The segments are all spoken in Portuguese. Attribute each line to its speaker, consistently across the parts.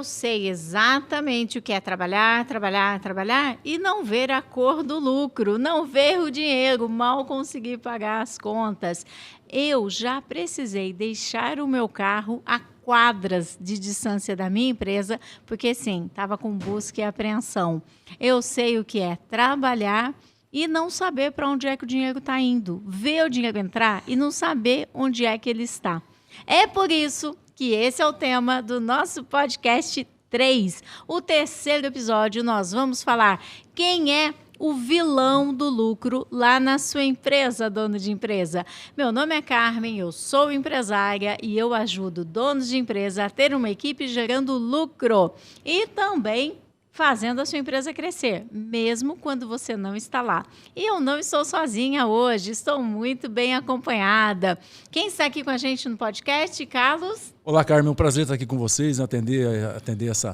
Speaker 1: Eu sei exatamente o que é trabalhar, trabalhar, trabalhar e não ver a cor do lucro, não ver o dinheiro, mal conseguir pagar as contas. Eu já precisei deixar o meu carro a quadras de distância da minha empresa, porque sim, estava com busca e apreensão. Eu sei o que é trabalhar e não saber para onde é que o dinheiro está indo, ver o dinheiro entrar e não saber onde é que ele está. É por isso que esse é o tema do nosso podcast 3. O terceiro episódio, nós vamos falar quem é o vilão do lucro lá na sua empresa, dono de empresa. Meu nome é Carmen, eu sou empresária e eu ajudo donos de empresa a ter uma equipe gerando lucro e também fazendo a sua empresa crescer, mesmo quando você não está lá. E eu não estou sozinha hoje, estou muito bem acompanhada. Quem está aqui com a gente no podcast, Carlos?
Speaker 2: Olá, Carmen, é um prazer estar aqui com vocês, atender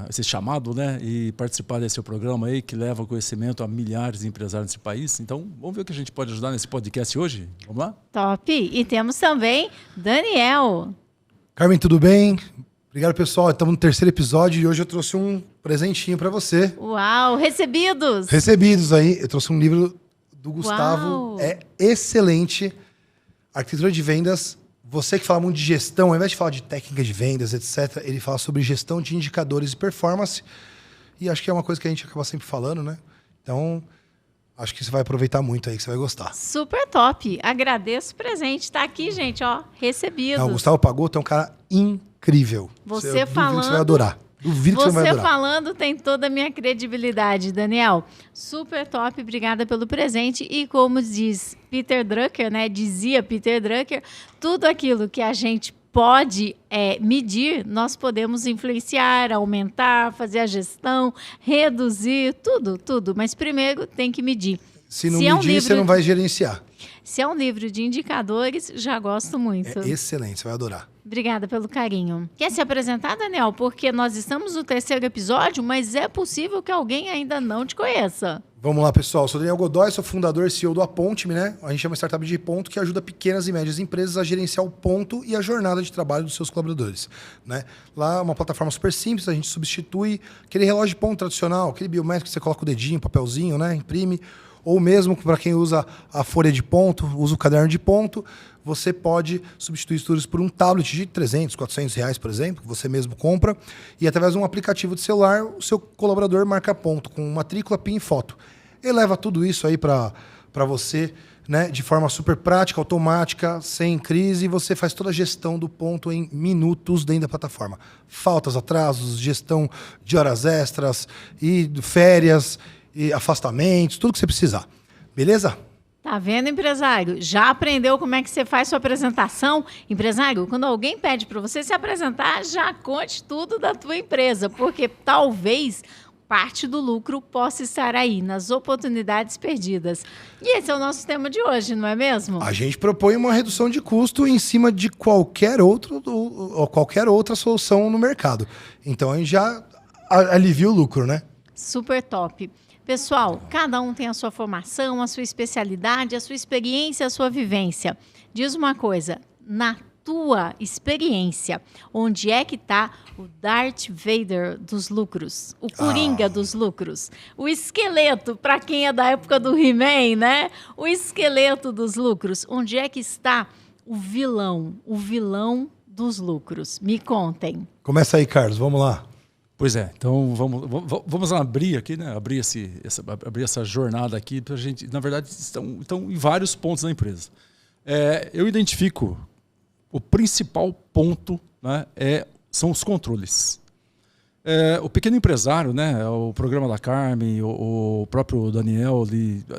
Speaker 2: esse chamado, né, e participar desse programa aí que leva conhecimento a milhares de empresários desse país. Então, vamos ver o que a gente pode ajudar nesse podcast hoje? Vamos lá?
Speaker 1: Top! E temos também Daniel.
Speaker 3: Carmen, tudo bem? Obrigado, pessoal. Estamos no terceiro episódio e hoje eu trouxe um presentinho para você.
Speaker 1: Uau! Recebidos!
Speaker 3: Recebidos aí. Eu trouxe um livro do Gustavo.
Speaker 1: Uau.
Speaker 3: É excelente. Arquitetura de vendas. Você que fala muito de gestão, ao invés de falar de técnica de vendas, etc., ele fala sobre gestão de indicadores de performance. E acho que é uma coisa que a gente acaba sempre falando, né? Então, acho que você vai aproveitar muito aí, que você vai gostar.
Speaker 1: Super top! Agradeço o presente. Tá aqui, gente, ó. Recebidos.
Speaker 3: Não, o Gustavo Pagotto é um cara incrível.
Speaker 1: Você falando...
Speaker 3: Duvido que você vai adorar. Duvido que você vai
Speaker 1: Você
Speaker 3: adorar.
Speaker 1: falando tem toda a minha credibilidade, Daniel. Super top, obrigada pelo presente. E como diz Peter Drucker, né? Dizia Peter Drucker, tudo aquilo que a gente pode medir, nós podemos influenciar, aumentar, fazer a gestão, reduzir, tudo. Mas primeiro tem que medir.
Speaker 3: Se não medir, você não vai gerenciar.
Speaker 1: Se é um livro de indicadores, já gosto muito.
Speaker 3: É excelente, você vai adorar.
Speaker 1: Obrigada pelo carinho. Quer se apresentar, Daniel? Porque nós estamos no terceiro episódio, mas é possível que alguém ainda não te conheça.
Speaker 3: Vamos lá, pessoal. Eu sou Daniel Godoy, sou fundador e CEO do Aponte-me, né? A gente é uma startup de ponto que ajuda pequenas e médias empresas a gerenciar o ponto e a jornada de trabalho dos seus colaboradores, né? Lá é uma plataforma super simples, a gente substitui aquele relógio de ponto tradicional, aquele biométrico que você coloca o dedinho, papelzinho, né? Imprime. Ou mesmo para quem usa a folha de ponto, usa o caderno de ponto, você pode substituir estudos por um tablet de 300, 400 reais, por exemplo, que você mesmo compra, e através de um aplicativo de celular, o seu colaborador marca ponto, com matrícula, PIN e foto. Ele leva tudo isso aí para você, né, de forma super prática, automática, sem crise, e você faz toda a gestão do ponto em minutos dentro da plataforma. Faltas, atrasos, gestão de horas extras e férias, e afastamentos, tudo que você precisar. Beleza?
Speaker 1: Tá vendo, empresário? Já aprendeu como é que você faz sua apresentação? Empresário, quando alguém pede para você se apresentar, já conte tudo da tua empresa, porque talvez parte do lucro possa estar aí, nas oportunidades perdidas. E esse é o nosso tema de hoje, não é mesmo?
Speaker 3: A gente propõe uma redução de custo em cima de qualquer outra solução no mercado. Então, a gente já alivia o lucro, né?
Speaker 1: Super top. Pessoal, cada um tem a sua formação, a sua especialidade, a sua experiência, a sua vivência. Diz uma coisa, na tua experiência, onde é que está o Darth Vader dos lucros? O Coringa dos lucros? O esqueleto, para quem é da época do He-Man, né? O esqueleto dos lucros. Onde é que está o vilão dos lucros? Me contem.
Speaker 3: Começa aí, Carlos, vamos lá.
Speaker 2: Pois é, então vamos abrir aqui, né? Abrir essa jornada aqui para a gente. Na verdade, estão em vários pontos da empresa. Eu identifico o principal ponto, né, são os controles. O pequeno empresário, né, o programa da Carmen, o próprio Daniel,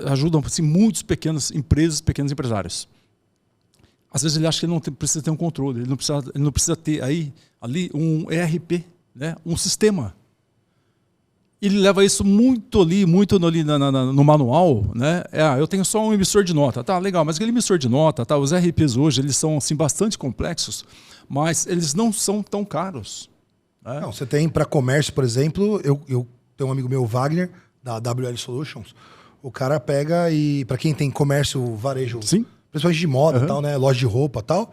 Speaker 2: ajudam assim, muitas pequenas empresas, pequenos empresários. Às vezes ele acha que ele não precisa ter um controle, ele não precisa ter ali um ERP. Né? Um sistema. Ele leva isso muito ali no manual, né? Eu tenho só um emissor de nota, tá legal, mas aquele emissor de nota, tá? Os RPs hoje eles são assim bastante complexos, mas eles não são tão caros. Né?
Speaker 3: Não, você tem para comércio, por exemplo, eu tenho um amigo meu, Wagner, da WL Solutions. O cara pega e para quem tem comércio varejo,
Speaker 2: sim,
Speaker 3: principalmente de moda, tal, né? Loja de roupa, tal.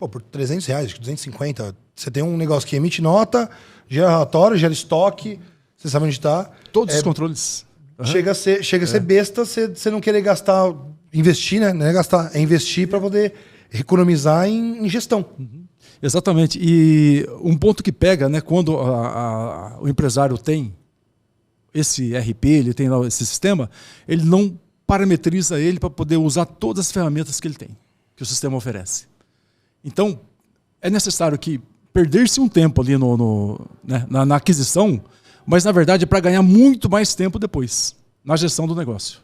Speaker 3: por R$300, acho que 250. Você tem um negócio que emite nota, gera relatório, gera estoque, você sabe onde está.
Speaker 2: Todos os controles.
Speaker 3: Chega a ser besta você não querer gastar, investir, né? Não é gastar, é investir para poder economizar em gestão.
Speaker 2: Exatamente. E um ponto que pega, né, quando o empresário tem esse RP, ele tem lá esse sistema, ele não parametriza ele para poder usar todas as ferramentas que ele tem, que o sistema oferece. Então, é necessário que perder-se um tempo ali né, na aquisição, mas, na verdade, é para ganhar muito mais tempo depois, na gestão do negócio.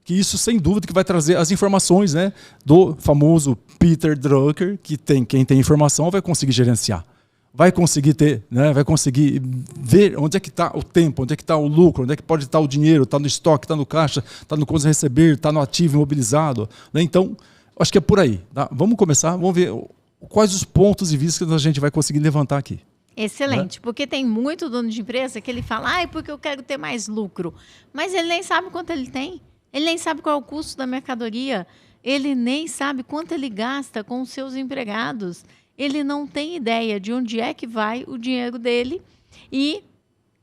Speaker 2: Que isso, sem dúvida, que vai trazer as informações, né, do famoso Peter Drucker, que quem tem informação vai conseguir gerenciar. Vai conseguir ter, né, vai conseguir ver onde é que está o tempo, onde é que está o lucro, onde é que pode estar o dinheiro, está no estoque, está no caixa, está no contas a receber, está no ativo imobilizado. Né? Então, acho que é por aí. Tá? Vamos começar, vamos ver quais os pontos de vista que a gente vai conseguir levantar aqui.
Speaker 1: Excelente, porque tem muito dono de empresa que ele fala, porque eu quero ter mais lucro. Mas ele nem sabe quanto ele tem. Ele nem sabe qual é o custo da mercadoria. Ele nem sabe quanto ele gasta com os seus empregados. Ele não tem ideia de onde é que vai o dinheiro dele e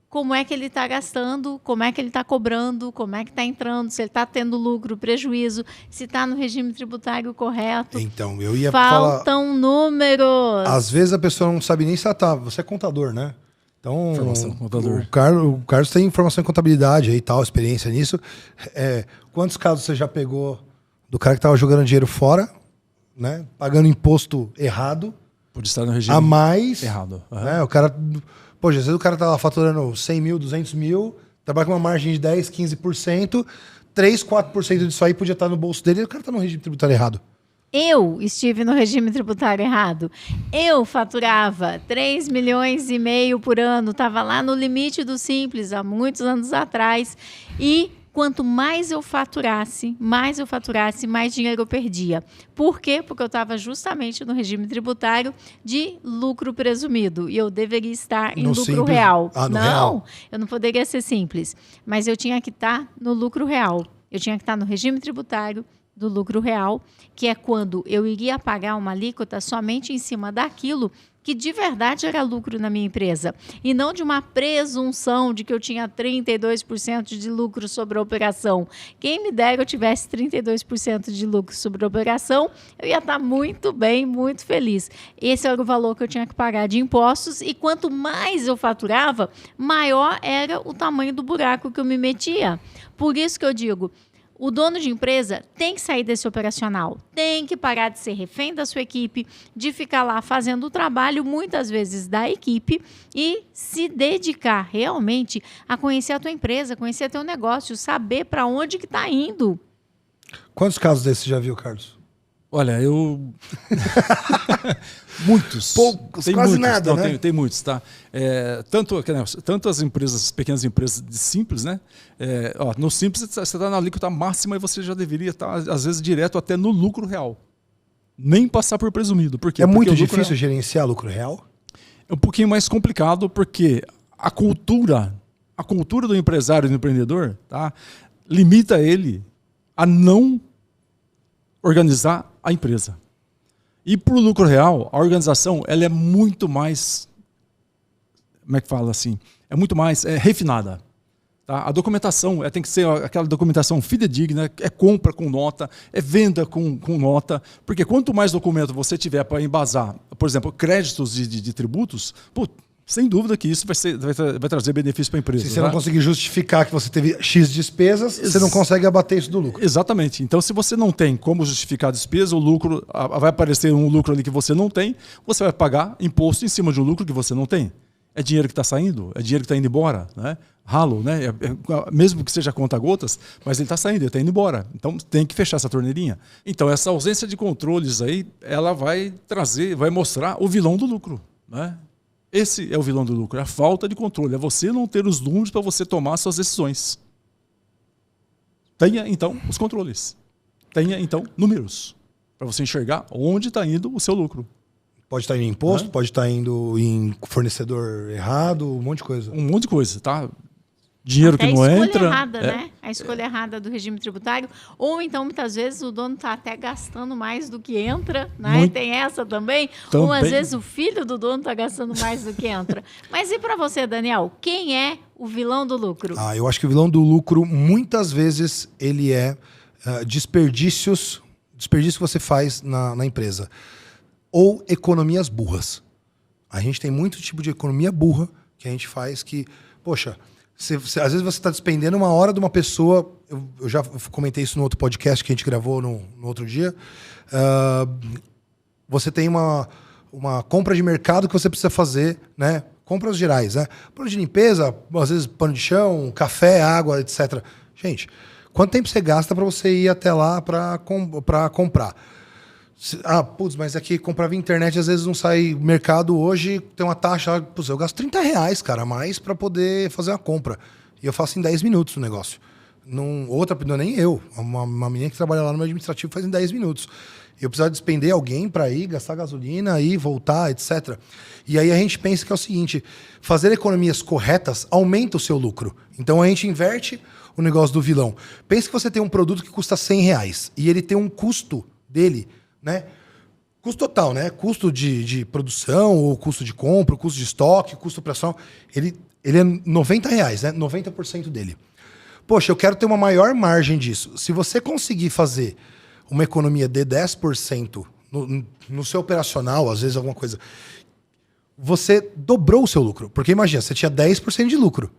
Speaker 1: como é que ele está gastando, como é que ele está cobrando, como é que está entrando, se ele está tendo lucro, prejuízo, se está no regime tributário correto.
Speaker 3: Então, eu ia
Speaker 1: Faltam números.
Speaker 3: Às vezes a pessoa não sabe nem se ela tá. Você é contador, né? Então,
Speaker 2: contador.
Speaker 3: O Carlos tem informação em contabilidade aí e tal, experiência nisso. Quantos casos você já pegou do cara que estava jogando dinheiro fora, né? Pagando imposto errado?
Speaker 2: Por estar no regime
Speaker 3: a mais
Speaker 2: errado.
Speaker 3: Né? O cara, às vezes o cara tá lá faturando 100 mil, 200 mil, trabalha com uma margem de 10, 15%, 3, 4% disso aí podia estar no bolso dele e o cara tá no regime tributário errado.
Speaker 1: Eu estive no regime tributário errado. Eu faturava 3,5 milhões por ano, estava lá no limite do Simples há muitos anos atrás e quanto mais eu faturasse, mais dinheiro eu perdia. Por quê? Porque eu estava justamente no regime tributário de lucro presumido. E eu deveria estar em lucro
Speaker 3: simples?
Speaker 1: Real.
Speaker 3: No real.
Speaker 1: Eu não poderia ser simples. Mas eu tinha que estar no lucro real. Eu tinha que estar no regime tributário do lucro real, que é quando eu iria pagar uma alíquota somente em cima daquilo que de verdade era lucro na minha empresa, e não de uma presunção de que eu tinha 32% de lucro sobre a operação. Quem me dera eu tivesse 32% de lucro sobre a operação, eu ia estar muito bem, muito feliz. Esse era o valor que eu tinha que pagar de impostos, e quanto mais eu faturava, maior era o tamanho do buraco que eu me metia. Por isso que eu digo, o dono de empresa tem que sair desse operacional, tem que parar de ser refém da sua equipe, de ficar lá fazendo o trabalho, muitas vezes, da equipe e se dedicar realmente a conhecer a tua empresa, conhecer teu negócio, saber para onde que está indo.
Speaker 3: Quantos casos desses você já viu, Carlos?
Speaker 2: Olha, muitos.
Speaker 3: Poucos,
Speaker 2: tem
Speaker 3: quase
Speaker 2: muitos.
Speaker 3: nada,
Speaker 2: Não,
Speaker 3: né?
Speaker 2: Tem muitos, tá? Tanto as empresas, pequenas empresas de simples, né? No simples você está na alíquota máxima e você já deveria estar, às vezes, direto até no lucro real. Nem passar por presumido. Por quê?
Speaker 3: Porque muito
Speaker 2: difícil
Speaker 3: real... gerenciar lucro real?
Speaker 2: É um pouquinho mais complicado porque a cultura do empresário e do empreendedor, tá, limita ele a não organizar a empresa. E para o lucro real, a organização ela é muito mais, como é que fala assim? É muito mais refinada. Tá? A documentação tem que ser aquela documentação fidedigna, é compra com nota, é venda com nota, porque quanto mais documento você tiver para embasar, por exemplo, créditos de tributos, sem dúvida que isso vai trazer benefício para a empresa.
Speaker 3: Se você não conseguir justificar que você teve X despesas, você não consegue abater isso do lucro.
Speaker 2: Exatamente. Então, se você não tem como justificar a despesa, o lucro vai aparecer um lucro ali que você não tem, você vai pagar imposto em cima de um lucro que você não tem. É dinheiro que está saindo, é dinheiro que está indo embora, né? Ralo, né? Mesmo que seja conta-gotas, mas ele está saindo, ele está indo embora. Então, tem que fechar essa torneirinha. Então, essa ausência de controles aí, ela vai mostrar o vilão do lucro, né? Esse é o vilão do lucro, é a falta de controle, é você não ter os números para você tomar suas decisões. Tenha, então, os controles. Tenha, então, números, para você enxergar onde está indo o seu lucro.
Speaker 3: Pode estar indo em imposto, pode estar indo em fornecedor errado, um monte de coisa.
Speaker 2: Um monte de coisa, tá? dinheiro
Speaker 1: até
Speaker 2: que não
Speaker 1: a escolha
Speaker 2: entra.
Speaker 1: errada, né? A escolha errada do regime tributário. Ou então, muitas vezes, o dono está até gastando mais do que entra, né?
Speaker 2: Muito.
Speaker 1: Tem essa também.
Speaker 2: Também.
Speaker 1: Ou, às vezes, o filho do dono está gastando mais do que entra. Mas e para você, Daniel? Quem é o vilão do lucro?
Speaker 3: Eu acho que o vilão do lucro, muitas vezes, ele é desperdício que você faz na empresa. Ou economias burras. A gente tem muito tipo de economia burra que a gente faz que, poxa, às vezes você está despendendo uma hora de uma pessoa. Eu já comentei isso no outro podcast que a gente gravou no outro dia. Você tem uma compra de mercado que você precisa fazer, né? Compras gerais, né? Pano de limpeza, às vezes pano de chão, café, água, etc. Gente, quanto tempo você gasta para você ir até lá para comprar? Mas aqui comprar via internet às vezes não sai mercado hoje, tem uma taxa, eu gasto R$30, cara, a mais para poder fazer uma compra. E eu faço em 10 minutos o negócio. Outra, não é nem eu, uma menina que trabalha lá no meu administrativo faz em 10 minutos. Eu precisava despender alguém para ir, gastar gasolina, ir, voltar, etc. E aí a gente pensa que é o seguinte, fazer economias corretas aumenta o seu lucro. Então a gente inverte o negócio do vilão. Pensa que você tem um produto que custa R$100 e ele tem um custo dele, né? Custo total, né? Custo de produção, ou custo de compra, o custo de estoque, custo de operação. Ele é R$90, né? 90% dele. Poxa, eu quero ter uma maior margem disso. Se você conseguir fazer uma economia de 10% no seu operacional, às vezes alguma coisa, você dobrou o seu lucro. Porque imagina, você tinha 10% de lucro.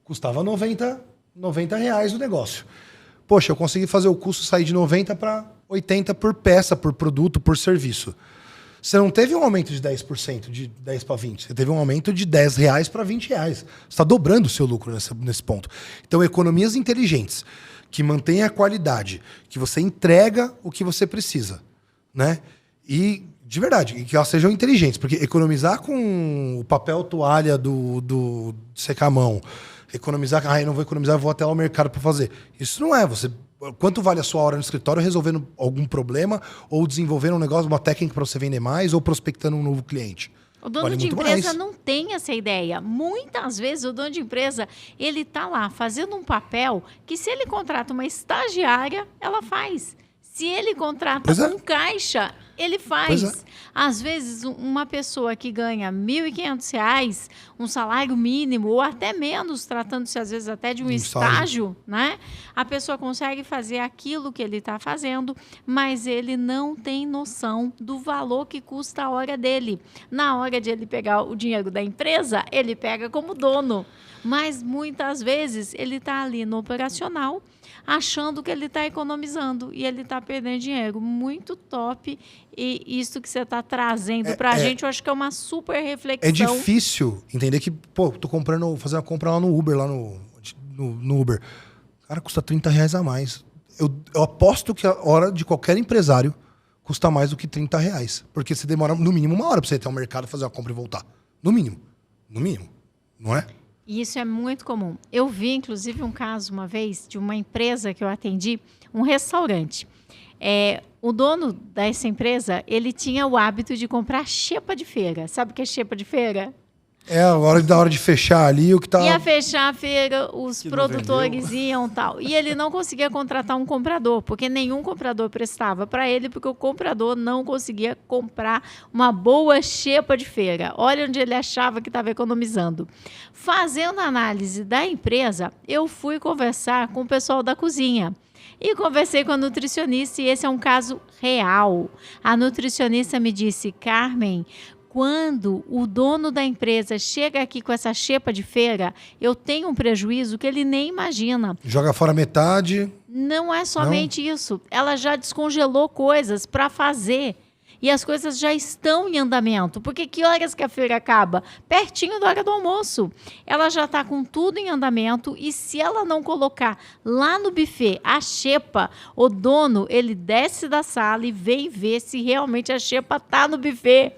Speaker 3: Custava R$90 o negócio. Poxa, eu consegui fazer o custo sair de 90 para 80 por peça, por produto, por serviço. Você não teve um aumento de 10%, de 10 para 20. Você teve um aumento de R$10 para R$20. Você está dobrando o seu lucro nesse ponto. Então, economias inteligentes, que mantêm a qualidade, que você entrega o que você precisa, né? E, de verdade, que elas sejam inteligentes. Porque economizar com o papel toalha do secar a mão, economizar, eu não vou economizar, eu vou até lá ao mercado para fazer. Isso não é. Quanto vale a sua hora no escritório resolvendo algum problema ou desenvolvendo um negócio, uma técnica para você vender mais ou prospectando um novo cliente?
Speaker 1: O dono de empresa não tem essa ideia. Muitas vezes o dono de empresa, ele está lá fazendo um papel que se ele contrata uma estagiária, ela faz. Se ele contrata um caixa, ele faz. Às vezes, uma pessoa que ganha R$1.500, um salário mínimo, ou até menos, tratando-se às vezes até de um estágio, né? A pessoa consegue fazer aquilo que ele está fazendo, mas ele não tem noção do valor que custa a hora dele. Na hora de ele pegar o dinheiro da empresa, ele pega como dono. Mas, muitas vezes, ele está ali no operacional, achando que ele está economizando e ele está perdendo dinheiro. Muito top. E isso que você está trazendo para a gente, eu acho que é uma super reflexão.
Speaker 3: É difícil entender que, tô fazer uma compra lá no Uber, lá no Uber. Cara, custa R$30 a mais. Eu aposto que a hora de qualquer empresário custa mais do que R$30. Porque você demora, no mínimo, uma hora para você ir até o mercado, fazer uma compra e voltar. No mínimo. No mínimo. Não é?
Speaker 1: E isso é muito comum. Eu vi, inclusive, um caso uma vez de uma empresa que eu atendi, um restaurante. O dono dessa empresa, ele tinha o hábito de comprar xepa de feira. Sabe o que é xepa de feira?
Speaker 3: Da hora de fechar ali, o que tá...
Speaker 1: Ia fechar a feira, os produtores iam tal. E ele não conseguia contratar um comprador, porque nenhum comprador prestava para ele, porque o comprador não conseguia comprar uma boa xepa de feira. Olha onde ele achava que estava economizando. Fazendo a análise da empresa, eu fui conversar com o pessoal da cozinha. E conversei com a nutricionista, e esse é um caso real. A nutricionista me disse: Carmen, quando o dono da empresa chega aqui com essa xepa de feira, eu tenho um prejuízo que ele nem imagina.
Speaker 3: Joga fora metade.
Speaker 1: Não é somente isso. Ela já descongelou coisas para fazer. E as coisas já estão em andamento. Porque que horas que a feira acaba? Pertinho da hora do almoço. Ela já está com tudo em andamento e se ela não colocar lá no buffet a xepa, o dono, ele desce da sala e vem ver se realmente a xepa está no buffet.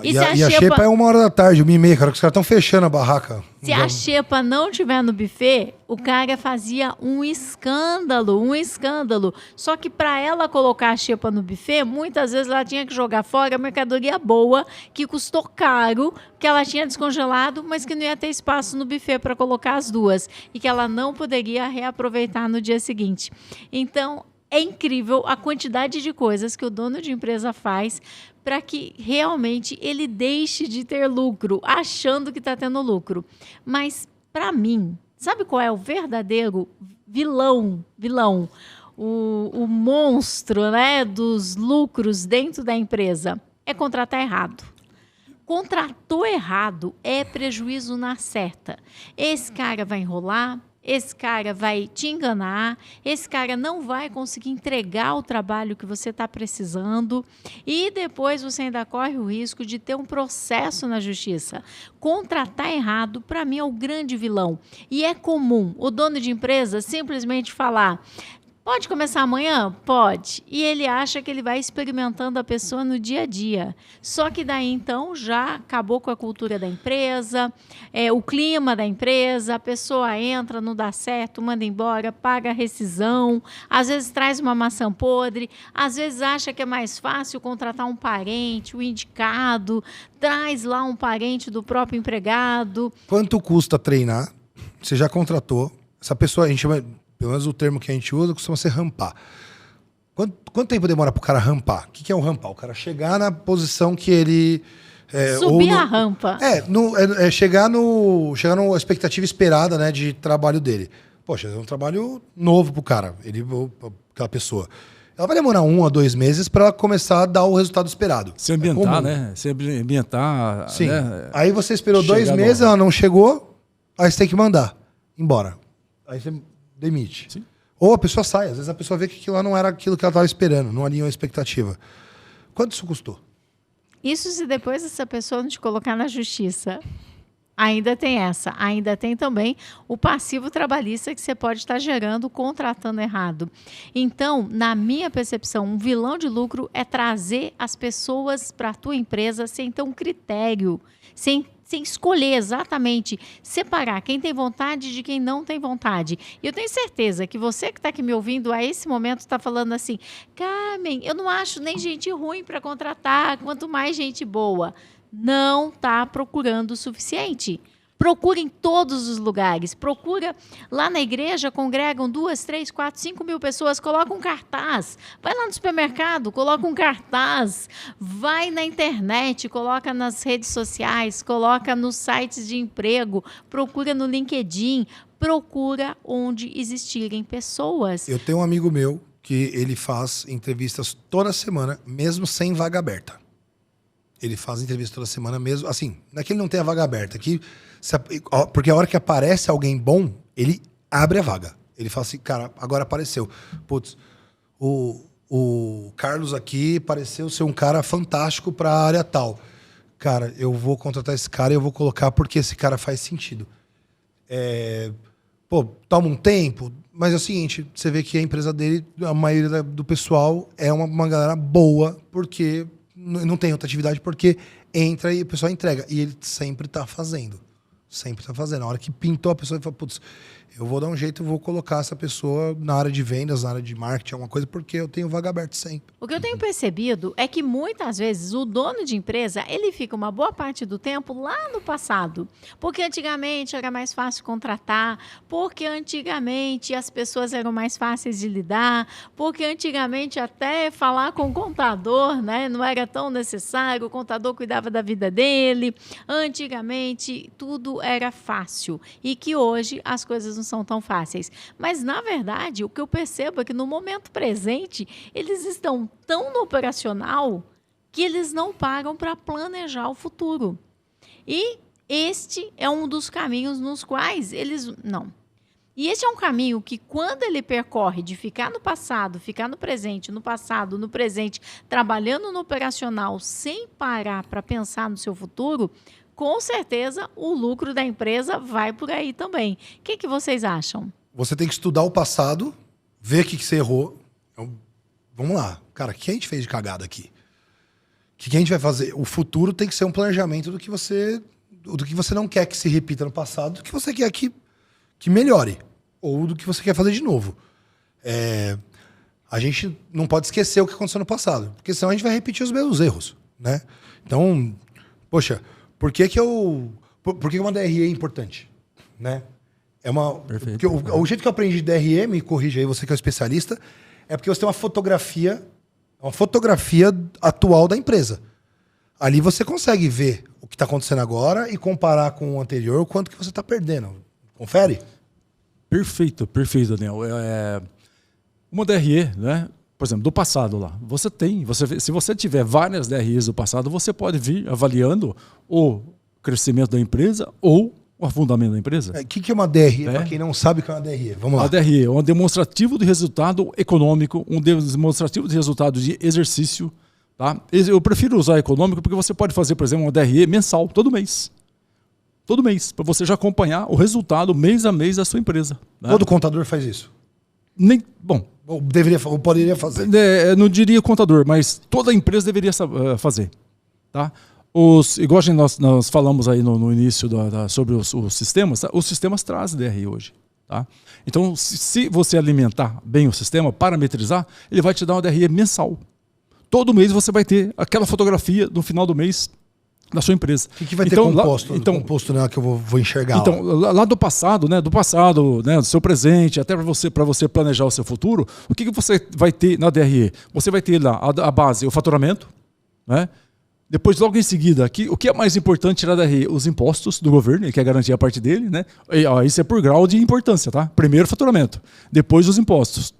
Speaker 3: E a xepa é 1h da tarde, 1h30, cara, que os caras estão fechando a barraca.
Speaker 1: Se a xepa não tiver no buffet, o cara fazia um escândalo. Só que para ela colocar a xepa no buffet, muitas vezes ela tinha que jogar fora a mercadoria boa, que custou caro, que ela tinha descongelado, mas que não ia ter espaço no buffet para colocar as duas. E que ela não poderia reaproveitar no dia seguinte. Então, é incrível a quantidade de coisas que o dono de empresa faz para que realmente ele deixe de ter lucro, achando que está tendo lucro. Mas, para mim, sabe qual é o verdadeiro vilão? O monstro, né, dos lucros dentro da empresa? É contratar errado. Contratou errado é prejuízo na certa. Esse cara vai enrolar, esse cara vai te enganar, esse cara não vai conseguir entregar o trabalho que você está precisando e depois você ainda corre o risco de ter um processo na justiça. Contratar errado, para mim, é o grande vilão. E é comum o dono de empresa simplesmente falar: pode começar amanhã? Pode. E ele acha que ele vai experimentando a pessoa no dia a dia. Só que daí, então, já acabou com a cultura da empresa, o clima da empresa, a pessoa entra, não dá certo, manda embora, paga a rescisão, às vezes traz uma maçã podre, às vezes acha que é mais fácil contratar um parente, um indicado, traz lá um parente do próprio empregado.
Speaker 3: Quanto custa treinar? Você já contratou. Essa pessoa, a gente chama... Pelo menos o termo que a gente usa costuma ser rampar. Quanto tempo demora para o cara rampar? O que é o rampar? O cara chegar na posição que ele...
Speaker 1: Subir a rampa.
Speaker 3: Chegar na expectativa esperada, né, de trabalho dele. Poxa, é um trabalho novo pro cara, aquela pessoa. Ela vai demorar 1 a 2 meses para ela começar a dar o resultado esperado.
Speaker 2: Se ambientar, né? Se ambientar.
Speaker 3: Sim.
Speaker 2: Né?
Speaker 3: Aí você esperou 2 meses, ela não chegou, aí você tem que mandar embora. Aí você demite.
Speaker 2: Sim.
Speaker 3: Ou a pessoa sai. Às vezes a pessoa vê que aquilo lá não era aquilo que ela estava esperando, não alinhou a expectativa. Quanto isso custou?
Speaker 1: Isso se depois essa pessoa não te colocar na justiça. Ainda tem essa. Ainda tem também o passivo trabalhista que você pode estar gerando contratando errado. Então, na minha percepção, um vilão de lucro é trazer as pessoas para a tua empresa sem ter um critério, sem escolher exatamente, separar quem tem vontade de quem não tem vontade. E eu tenho certeza que você que está aqui me ouvindo a esse momento está falando assim: Carmen, eu não acho nem gente ruim para contratar, quanto mais gente boa. Não está procurando o suficiente. Procura em todos os lugares. Procura lá na igreja, congregam 2, 3, 4, 5 mil pessoas, coloca um cartaz. Vai lá no supermercado, coloca um cartaz. Vai na internet, coloca nas redes sociais, coloca nos sites de emprego, procura no LinkedIn, procura onde existirem pessoas.
Speaker 3: Eu tenho um amigo meu que ele faz entrevistas toda semana, mesmo sem vaga aberta. Ele faz entrevista toda semana mesmo. Assim, não é que ele não tem a vaga aberta. Porque a hora que aparece alguém bom, ele abre a vaga. Ele fala assim, cara, agora apareceu. Putz, o Carlos aqui pareceu ser um cara fantástico para a área tal. Cara, eu vou contratar esse cara e eu vou colocar porque esse cara faz sentido. Toma um tempo, mas é o seguinte, você vê que a empresa dele, a maioria do pessoal é uma galera boa, porque... não tem outra atividade porque entra e o pessoal entrega. E ele sempre tá fazendo. Sempre tá fazendo. A hora que pintou a pessoa, ele fala, putz, eu vou dar um jeito, eu vou colocar essa pessoa na área de vendas, na área de marketing, alguma coisa, porque eu tenho vaga aberta sempre.
Speaker 1: O que eu tenho percebido é que muitas vezes o dono de empresa, ele fica uma boa parte do tempo lá no passado. Porque antigamente era mais fácil contratar, porque antigamente as pessoas eram mais fáceis de lidar, porque antigamente até falar com o contador, né, não era tão necessário, o contador cuidava da vida dele. Antigamente tudo era fácil e que hoje as coisas não são tão fáceis. Mas, na verdade, o que eu percebo é que no momento presente, eles estão tão no operacional que eles não pagam para planejar o futuro. E este é um dos caminhos nos quais eles... Não. E este é um caminho que, quando ele percorre de ficar no passado, ficar no presente, no passado, no presente, trabalhando no operacional, sem parar para pensar no seu futuro... com certeza o lucro da empresa vai por aí também. O que vocês acham?
Speaker 3: Você tem que estudar o passado, ver o que você errou. Então, vamos lá. Cara, o que a gente fez de cagada aqui? que a gente vai fazer? O futuro tem que ser um planejamento do que você não quer que se repita no passado, do que você quer que melhore, ou do que você quer fazer de novo. A gente não pode esquecer o que aconteceu no passado, porque senão a gente vai repetir os mesmos erros, né? Então, poxa, por que uma DRE é importante, né? Porque o jeito que eu aprendi de DRE, me corrija aí, você que é o especialista, é porque você tem uma fotografia atual da empresa. Ali você consegue ver o que está acontecendo agora e comparar com o anterior, o quanto que você está perdendo. Confere?
Speaker 2: Perfeito, Daniel. Uma DRE, né? Por exemplo, do passado lá. Se você tiver várias DREs do passado, você pode vir avaliando o crescimento da empresa ou o afundamento da empresa.
Speaker 3: O que é uma DRE? Para quem não sabe o que é uma DRE. Vamos lá.
Speaker 2: A DRE é um demonstrativo de resultado econômico, um demonstrativo de resultado de exercício. Tá? Eu prefiro usar econômico porque você pode fazer, por exemplo, uma DRE mensal, todo mês. Todo mês, para você já acompanhar o resultado mês a mês da sua empresa. Né?
Speaker 3: Todo contador faz isso?
Speaker 2: Ou
Speaker 3: poderia fazer.
Speaker 2: Não diria contador, mas toda empresa deveria fazer. Tá? Igual nós falamos aí no início sobre os sistemas, tá? Os sistemas trazem DRE hoje. Tá? Então, se você alimentar bem o sistema, parametrizar, ele vai te dar uma DRE mensal. Todo mês você vai ter aquela fotografia no final do mês da sua empresa.
Speaker 3: O que vai ter composto? Composto, né, que eu vou enxergar.
Speaker 2: Então, lá do passado, né, do seu presente, até para você planejar o seu futuro, o que você vai ter na DRE? Você vai ter lá a base, o faturamento, né? Depois, logo em seguida, o que é mais importante tirar da DRE? Os impostos do governo, que é garantir a parte dele, né? Isso é por grau de importância, tá? Primeiro o faturamento, depois os impostos.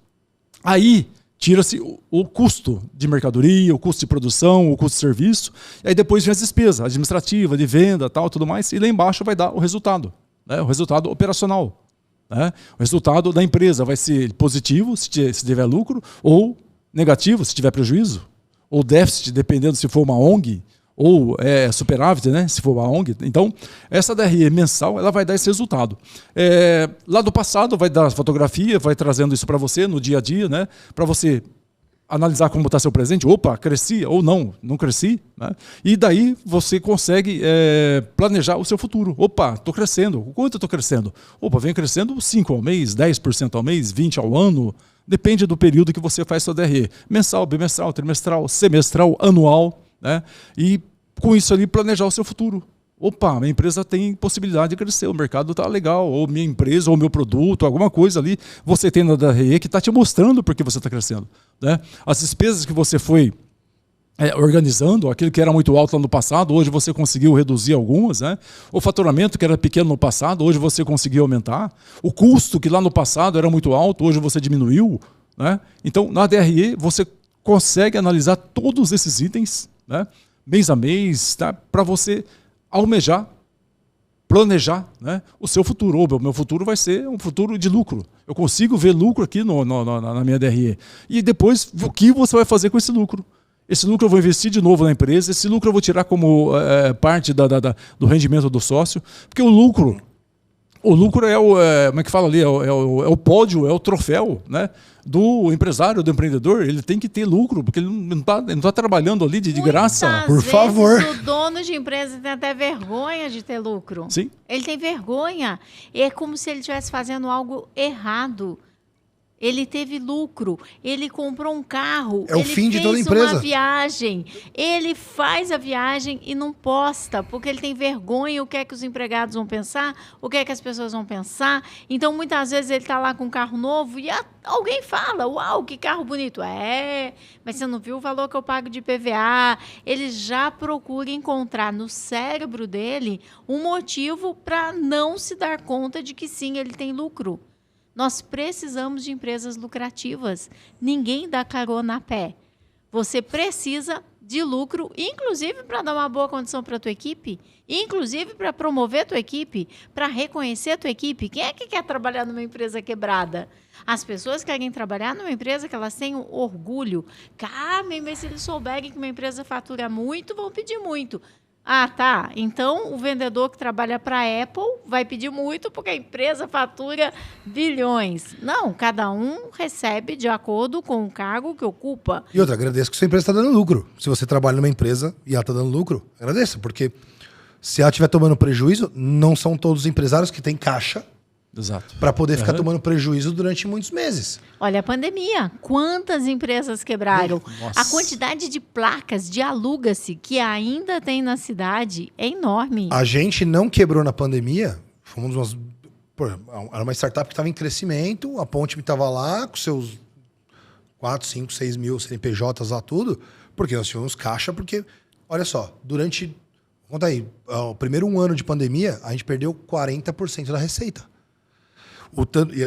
Speaker 2: Aí tira-se o custo de mercadoria, o custo de produção, o custo de serviço, e aí depois vem as despesas administrativas, de venda, tal, tudo mais, e lá embaixo vai dar o resultado, né? O resultado operacional. Né? O resultado da empresa vai ser positivo, se tiver lucro, ou negativo, se tiver prejuízo, ou déficit, dependendo se for uma ONG, ou superávit, né? Se for uma ONG. Então, essa DRE mensal ela vai dar esse resultado. Lá do passado vai dar fotografia, vai trazendo isso para você no dia a dia, né? Para você analisar como está seu presente. Opa, cresci ou não cresci. Né? E daí você consegue planejar o seu futuro. Opa, estou crescendo. O quanto eu estou crescendo? Opa, vem crescendo 5% ao mês, 10% ao mês, 20% ao ano. Depende do período que você faz sua DRE. Mensal, bimestral, trimestral, semestral, anual. Né? E com isso ali planejar o seu futuro. Opa, minha empresa tem possibilidade de crescer, o mercado está legal, ou minha empresa, ou meu produto, alguma coisa ali, você tem na DRE que está te mostrando porque você está crescendo. Né? As despesas que você foi organizando, aquilo que era muito alto lá no passado, hoje você conseguiu reduzir algumas. Né? O faturamento que era pequeno no passado, hoje você conseguiu aumentar. O custo que lá no passado era muito alto, hoje você diminuiu. Né? Então, na DRE, você consegue analisar todos esses itens, né? Mês a mês, tá? Para você almejar, planejar, né? O seu futuro. O meu futuro vai ser um futuro de lucro. Eu consigo ver lucro aqui na minha DRE. E depois, o que você vai fazer com esse lucro? Esse lucro eu vou investir de novo na empresa, esse lucro eu vou tirar como parte do rendimento do sócio, porque o lucro como é que fala ali? É o pódio, é o troféu, né? Do empresário, do empreendedor. Ele tem que ter lucro, porque ele não tá trabalhando ali de graça.
Speaker 3: Por favor.
Speaker 1: O dono de empresa tem até vergonha de ter lucro.
Speaker 2: Sim.
Speaker 1: Ele tem vergonha. É como se ele estivesse fazendo algo errado. Ele teve lucro, ele comprou um carro,
Speaker 3: é o fim de toda empresa.
Speaker 1: Ele fez uma viagem, ele faz a viagem e não posta, porque ele tem vergonha, o que é que os empregados vão pensar, o que é que as pessoas vão pensar. Então, muitas vezes, ele está lá com um carro novo e alguém fala, uau, que carro bonito. Mas você não viu o valor que eu pago de IPVA? Ele já procura encontrar no cérebro dele um motivo para não se dar conta de que sim, ele tem lucro. Nós precisamos de empresas lucrativas. Ninguém dá carona a pé. Você precisa de lucro, inclusive para dar uma boa condição para a tua equipe, inclusive para promover a tua equipe, para reconhecer a tua equipe. Quem é que quer trabalhar numa empresa quebrada? As pessoas querem trabalhar numa empresa que elas tenham orgulho. Carmen, mas se eles souberem que uma empresa fatura muito, vão pedir muito. Ah, tá. Então, o vendedor que trabalha para a Apple vai pedir muito porque a empresa fatura bilhões. Não, cada um recebe de acordo com o cargo que ocupa.
Speaker 3: E outra, agradeço que sua empresa está dando lucro. Se você trabalha numa empresa e ela está dando lucro, agradeça, porque se ela estiver tomando prejuízo, não são todos os empresários que têm caixa para poder ficar tomando prejuízo durante muitos meses.
Speaker 1: Olha a pandemia. Quantas empresas quebraram?
Speaker 2: Nossa.
Speaker 1: A quantidade de placas de aluga-se que ainda tem na cidade é enorme.
Speaker 3: A gente não quebrou na pandemia. Fomos era uma startup que estava em crescimento, a Ponte estava lá com seus 4, 5, 6 mil CNPJs lá, tudo, porque nós tínhamos caixa, porque, olha só, conta aí, o primeiro ano de pandemia, a gente perdeu 40% da receita.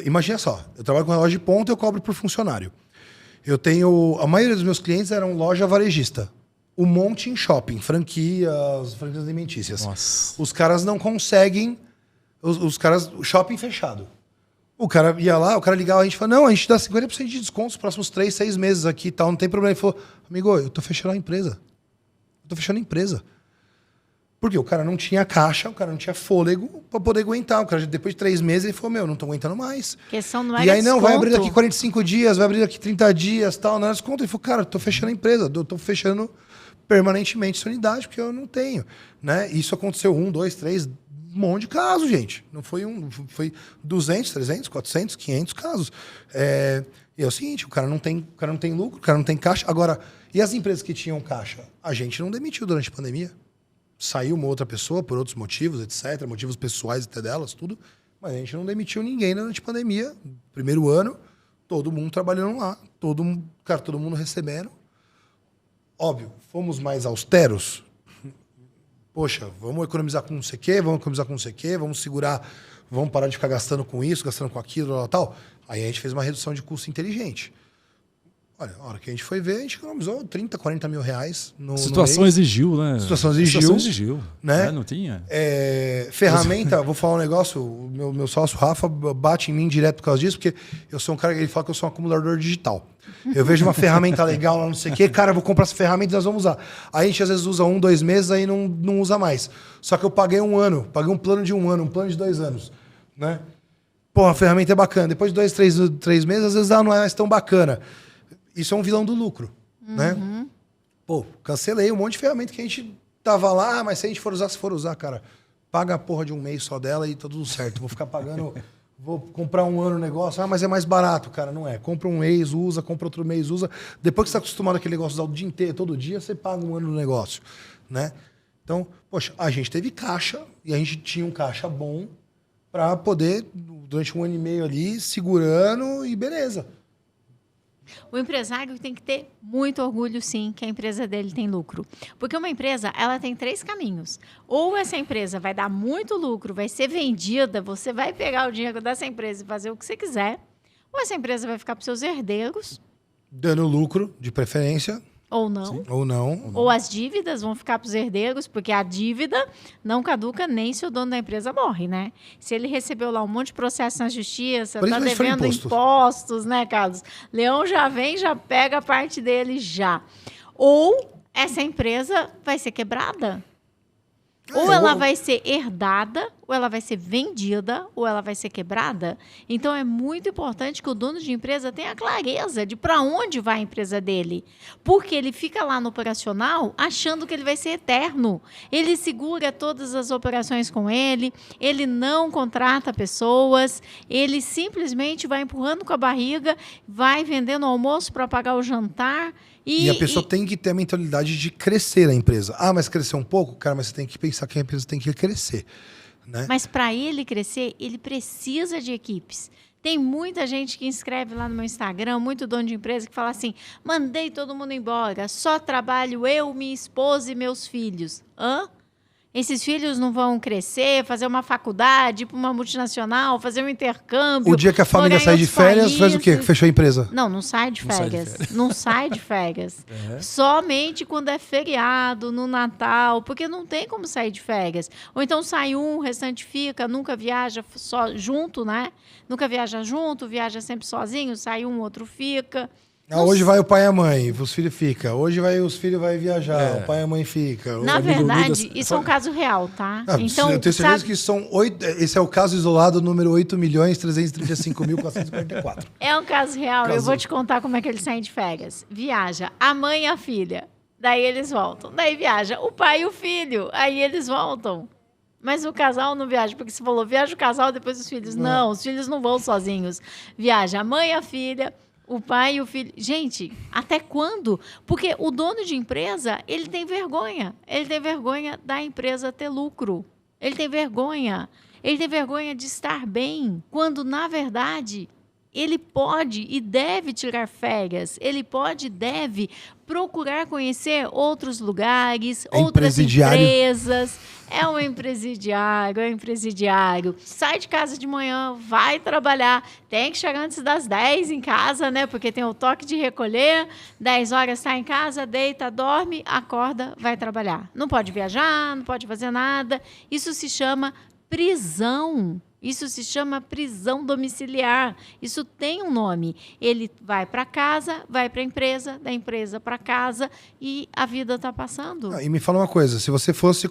Speaker 3: Imagina só, eu trabalho com loja de ponta e eu cobro por funcionário. A maioria dos meus clientes eram loja varejista. Um monte em shopping, franquias alimentícias.
Speaker 2: Nossa.
Speaker 3: Os caras não conseguem, shopping fechado. O cara ia lá, o cara ligava, a gente falou, não, a gente dá 50% de desconto nos próximos 3, 6 meses aqui e tal, não tem problema. Ele falou, amigo, eu tô fechando a empresa. Por quê? O cara não tinha caixa, o cara não tinha fôlego para poder aguentar. O cara, depois de 3 meses, ele falou, não tô aguentando mais.
Speaker 1: A questão não é
Speaker 3: E aí,
Speaker 1: desconto.
Speaker 3: vai abrir daqui 45 dias, vai abrir daqui 30 dias, tal, não é desconto. Ele falou, cara, eu tô fechando a empresa, eu tô fechando permanentemente essa unidade, porque eu não tenho. Né? Isso aconteceu 1, 2, 3, um monte de casos, gente. Não foi foi 200, 300, 400, 500 casos. E é o seguinte, o cara não tem lucro, o cara não tem caixa. Agora, e as empresas que tinham caixa? A gente não demitiu durante a pandemia. Saiu uma outra pessoa por outros motivos, etc., motivos pessoais até delas, tudo. Mas a gente não demitiu ninguém durante a pandemia. Primeiro ano, todo mundo trabalhando lá, todo mundo recebendo. Óbvio, fomos mais austeros. Poxa, vamos economizar com não sei o quê, vamos segurar, vamos parar de ficar gastando com isso, gastando com aquilo, tal. Aí a gente fez uma redução de custo inteligente. Olha, a hora que a gente foi ver, a gente economizou 30, 40 mil reais no
Speaker 2: Situação
Speaker 3: mês.
Speaker 2: exigiu, né?
Speaker 3: Situação exigiu. Né?
Speaker 2: Não tinha.
Speaker 3: Ferramenta, vou falar um negócio, o meu sócio Rafa bate em mim direto por causa disso, porque eu sou um cara que ele fala que eu sou um acumulador digital. Eu vejo uma ferramenta legal lá, não sei o quê, cara, eu vou comprar essa ferramenta e nós vamos usar. Aí a gente às vezes usa 1, 2 meses, aí não usa mais. Só que eu paguei um plano de 1 ano, um plano de 2 anos. Né? Pô, a ferramenta é bacana. Depois de 2, 3 meses, às vezes ela não é mais tão bacana. Isso é um vilão do lucro, né? Pô, cancelei um monte de ferramenta que a gente tava lá, mas se a gente for usar, cara, paga a porra de um mês só dela e tá tudo certo. Vou ficar pagando, vou comprar um ano o negócio, mas é mais barato, cara, não é. Compra um mês, usa, compra outro mês, usa. Depois que você tá acostumado àquele negócio de usar o dia inteiro, todo dia, você paga um ano no negócio, né? Então, poxa, a gente teve caixa e a gente tinha um caixa bom para poder, durante 1 ano e meio ali, segurando e beleza.
Speaker 1: O empresário tem que ter muito orgulho, sim, que a empresa dele tem lucro. Porque uma empresa, ela tem 3 caminhos. Ou essa empresa vai dar muito lucro, vai ser vendida, você vai pegar o dinheiro dessa empresa e fazer o que você quiser. Ou essa empresa vai ficar para os seus herdeiros.
Speaker 3: Dando lucro, de preferência.
Speaker 1: Ou não.
Speaker 3: Sim. Ou não.
Speaker 1: Ou as dívidas vão ficar para os herdeiros, porque a dívida não caduca nem se o dono da empresa morre, né? Se ele recebeu lá um monte de processo na justiça, está devendo impostos, né, Carlos? Leão já vem, já pega a parte dele já. Ou essa empresa vai ser quebrada. Ou ela vai ser herdada, ou ela vai ser vendida, ou ela vai ser quebrada. Então, é muito importante que o dono de empresa tenha clareza de para onde vai a empresa dele. Porque ele fica lá no operacional achando que ele vai ser eterno. Ele segura todas as operações com ele não contrata pessoas, ele simplesmente vai empurrando com a barriga, vai vendendo o almoço para pagar o jantar.
Speaker 3: E a pessoa tem que ter a mentalidade de crescer a empresa. Ah, mas crescer um pouco? Cara, mas você tem que pensar que a empresa tem que crescer. Né?
Speaker 1: Mas para ele crescer, ele precisa de equipes. Tem muita gente que inscreve lá no meu Instagram, muito dono de empresa, que fala assim, mandei todo mundo embora, só trabalho eu, minha esposa e meus filhos. Hã? Esses filhos não vão crescer, fazer uma faculdade, ir para uma multinacional, fazer um intercâmbio.
Speaker 3: O dia que a família sai de férias, faz o quê? Fechou a empresa?
Speaker 1: Não sai de férias. Não sai de férias. Somente quando é feriado, no Natal, porque não tem como sair de férias. Ou então sai um, o restante fica, nunca viaja só junto, né? Nunca viaja junto, viaja sempre sozinho, sai um, outro fica.
Speaker 3: Hoje vai o pai e a mãe, os filhos ficam. Hoje os filhos vão viajar, o pai e a mãe ficam.
Speaker 1: Na verdade, isso é um caso real, tá?
Speaker 3: Então, eu tenho certeza que são 8. Esse é o caso isolado número 8.335.444.
Speaker 1: É um caso real. Eu vou te contar como é que eles saem de férias. Viaja a mãe e a filha. Daí eles voltam. Daí viaja o pai e o filho. Aí eles voltam. Mas o casal não viaja, porque você falou, viaja o casal, depois os filhos. Não, os filhos não vão sozinhos. Viaja a mãe e a filha, o pai e o filho. Gente, até quando? Porque o dono de empresa, ele tem vergonha. Ele tem vergonha da empresa ter lucro. Ele tem vergonha. Ele tem vergonha de estar bem, quando, na verdade, ele pode e deve tirar férias. Ele pode e deve procurar conhecer outros lugares, outras empresas. É um empresidiário. Sai de casa de manhã, vai trabalhar. Tem que chegar antes das 10 em casa, né? Porque tem o toque de recolher. 10 horas está em casa, deita, dorme, acorda, vai trabalhar. Não pode viajar, não pode fazer nada. Isso se chama prisão. Isso se chama prisão domiciliar. Isso tem um nome. Ele vai para casa, vai para a empresa, da empresa para casa e a vida está passando.
Speaker 3: E me fala uma coisa, se você fosse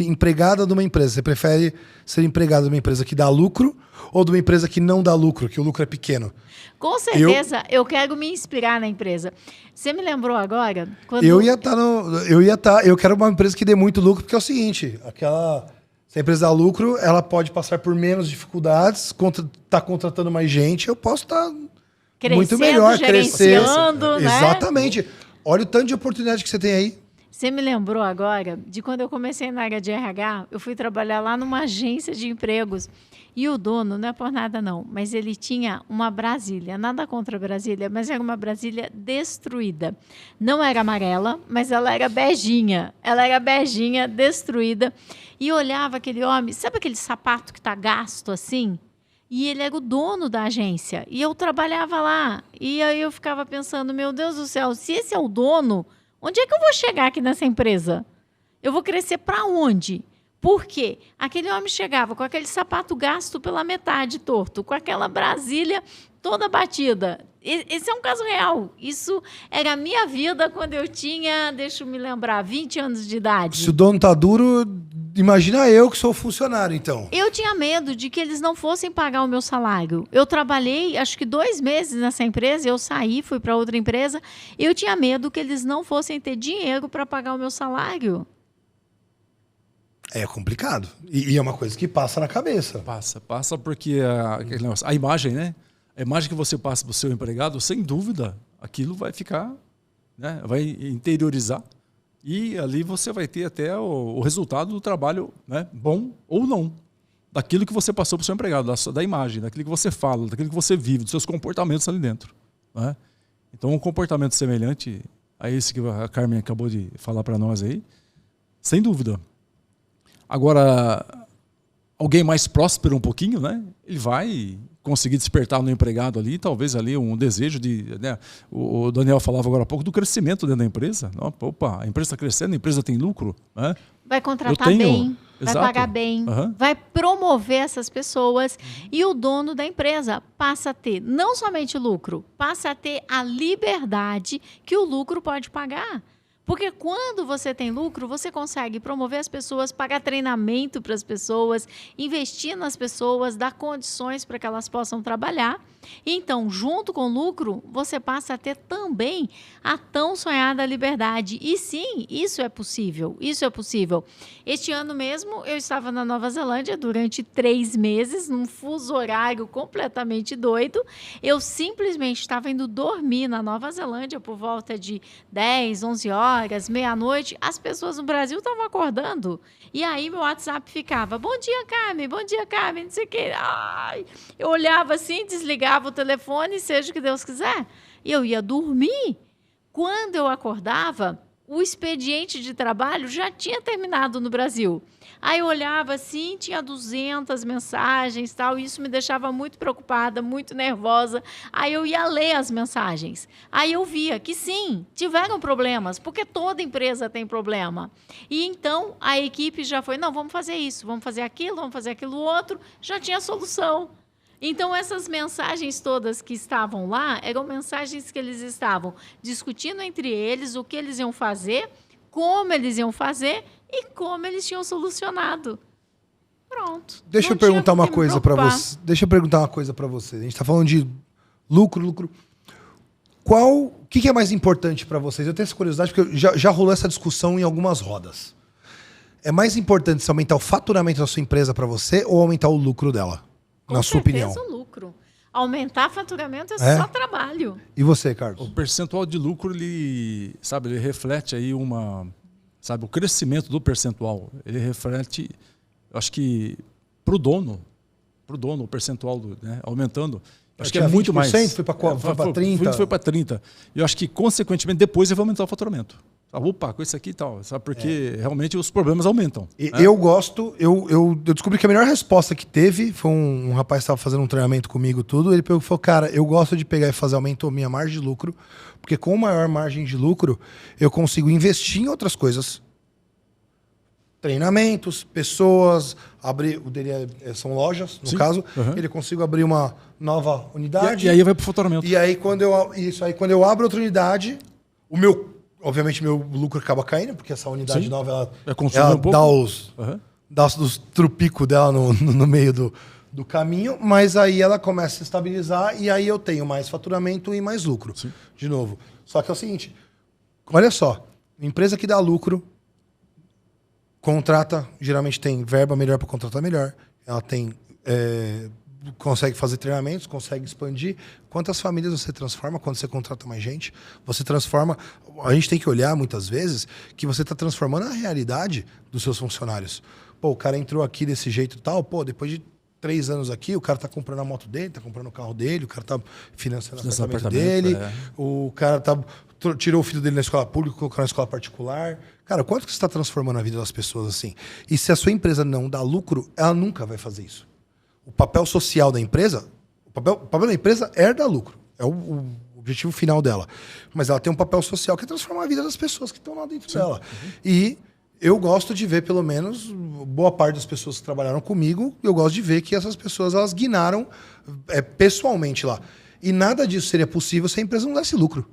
Speaker 3: empregada de uma empresa, você prefere ser empregada de uma empresa que dá lucro ou de uma empresa que não dá lucro, que o lucro é pequeno?
Speaker 1: Com certeza, eu quero me inspirar na empresa. Você me lembrou agora? Quando...
Speaker 3: Eu quero uma empresa que dê muito lucro, porque é o seguinte, se a empresa dá lucro, ela pode passar por menos dificuldades, tá contratando mais gente, eu posso estar muito melhor, crescer.
Speaker 1: Né?
Speaker 3: Exatamente. Olha o tanto de oportunidade que você tem aí.
Speaker 1: Você me lembrou agora de quando eu comecei na área de RH, eu fui trabalhar lá numa agência de empregos. E o dono, não é por nada não, mas ele tinha uma Brasília, nada contra a Brasília, mas era uma Brasília destruída. Não era amarela, mas ela era beijinha. Ela era beijinha, destruída. E olhava aquele homem, sabe aquele sapato que está gasto assim? E ele era o dono da agência. E eu trabalhava lá. E aí eu ficava pensando, meu Deus do céu, se esse é o dono, onde é que eu vou chegar aqui nessa empresa? Eu vou crescer para onde? Por quê? Aquele homem chegava com aquele sapato gasto pela metade torto, com aquela Brasília toda batida. Esse é um caso real. Isso era a minha vida quando eu tinha, deixa eu me lembrar, 20 anos de idade.
Speaker 3: Se o dono tá duro, imagina eu que sou funcionário, então.
Speaker 1: Eu tinha medo de que eles não fossem pagar o meu salário. Eu trabalhei, acho que 2 meses nessa empresa, eu saí, fui para outra empresa. Eu tinha medo que eles não fossem ter dinheiro para pagar o meu salário.
Speaker 3: É complicado. E é uma coisa que passa na cabeça.
Speaker 2: Passa porque a imagem, né? A imagem que você passa para o seu empregado, sem dúvida, aquilo vai ficar, né? Vai interiorizar. E ali você vai ter até o resultado do trabalho, né? Bom ou não. Daquilo que você passou para o seu empregado, da imagem, daquilo que você fala, daquilo que você vive, dos seus comportamentos ali dentro. Né? Então, um comportamento semelhante a esse que a Carmen acabou de falar para nós aí, sem dúvida. Agora, alguém mais próspero um pouquinho, né? Ele vai conseguir despertar no empregado ali, talvez ali um desejo de... Né? O Daniel falava agora há pouco do crescimento dentro da empresa. Opa, a empresa está crescendo, a empresa tem lucro. Né?
Speaker 1: Vai contratar bem, vai pagar bem, vai promover essas pessoas e o dono da empresa passa a ter não somente lucro, passa a ter a liberdade que o lucro pode pagar. Porque quando você tem lucro, você consegue promover as pessoas, pagar treinamento para as pessoas, investir nas pessoas, dar condições para que elas possam trabalhar. Então, junto com o lucro, você passa a ter também a tão sonhada liberdade. E sim, isso é possível, isso é possível. Este ano mesmo, eu estava na Nova Zelândia durante 3 meses, num fuso horário completamente doido. Eu simplesmente estava indo dormir na Nova Zelândia por volta de 10, 11 horas, meia-noite. As pessoas no Brasil estavam acordando. E aí meu WhatsApp ficava, bom dia, Carmen, não sei o quê. Ai, eu olhava assim, desligava o telefone, seja o que Deus quiser. E eu ia dormir. Quando eu acordava, o expediente de trabalho já tinha terminado no Brasil. Aí eu olhava assim, tinha 200 mensagens, tal, e isso me deixava muito preocupada, muito nervosa. Aí eu ia ler as mensagens. Aí eu via que sim, tiveram problemas, porque toda empresa tem problema. E então a equipe já foi, não, vamos fazer isso, vamos fazer aquilo outro, já tinha solução. Então, essas mensagens todas que estavam lá eram mensagens que eles estavam discutindo entre eles o que eles iam fazer, como eles iam fazer e como eles tinham solucionado. Pronto.
Speaker 3: Deixa eu perguntar uma coisa para você. Deixa eu perguntar uma coisa para você. A gente está falando de lucro. O que é mais importante para vocês? Eu tenho essa curiosidade porque já rolou essa discussão em algumas rodas. É mais importante se aumentar o faturamento da sua empresa para você ou aumentar o lucro dela? Na sua opinião?
Speaker 1: Com certeza o lucro. Aumentar faturamento é só trabalho.
Speaker 3: E você, Carlos?
Speaker 2: O percentual de lucro, ele reflete aí o crescimento do percentual. Ele reflete, eu acho que para o dono, o percentual aumentando, acho que é muito mais.
Speaker 3: Foi para 30%?
Speaker 2: Foi para 30%. E eu acho que, consequentemente, depois ele vai aumentar o faturamento. Opa, com isso aqui e tal. Sabe? Porque realmente os problemas aumentam.
Speaker 3: Eu gosto, eu descobri que a melhor resposta que teve foi um rapaz que estava fazendo um treinamento comigo, tudo. Ele falou, cara, eu gosto de pegar e fazer aumentou minha margem de lucro, porque com maior margem de lucro, eu consigo investir em outras coisas. Treinamentos, pessoas, abrir. O dele são lojas, no caso. Ele consigo abrir uma nova unidade.
Speaker 2: E aí vai para o faturamento.
Speaker 3: E aí, quando eu abro outra unidade, obviamente, meu lucro acaba caindo, porque essa unidade nova, ela dá os trupicos dela no meio do caminho, mas aí ela começa a se estabilizar e aí eu tenho mais faturamento e mais lucro. Sim. De novo. Só que é o seguinte, olha só, empresa que dá lucro, contrata, geralmente tem verba melhor para contratar melhor, ela tem... consegue fazer treinamentos, consegue expandir. Quantas famílias você transforma quando você contrata mais gente? Você transforma... A gente tem que olhar, muitas vezes, que você está transformando a realidade dos seus funcionários. Pô, o cara entrou aqui desse jeito e tal, depois de 3 anos aqui, o cara está comprando a moto dele, está comprando o carro dele, o cara está financiando o apartamento dele, o cara tirou o filho dele na escola pública, colocou na escola particular. Cara, quanto que você está transformando a vida das pessoas assim? E se a sua empresa não dá lucro, ela nunca vai fazer isso. O papel social da empresa, o papel da empresa é dar lucro. É o objetivo final dela. Mas ela tem um papel social que é transformar a vida das pessoas que estão lá dentro dela. E eu gosto de ver, pelo menos, boa parte das pessoas que trabalharam comigo, eu gosto de ver que essas pessoas elas guinaram pessoalmente lá. E nada disso seria possível se a empresa não desse lucro.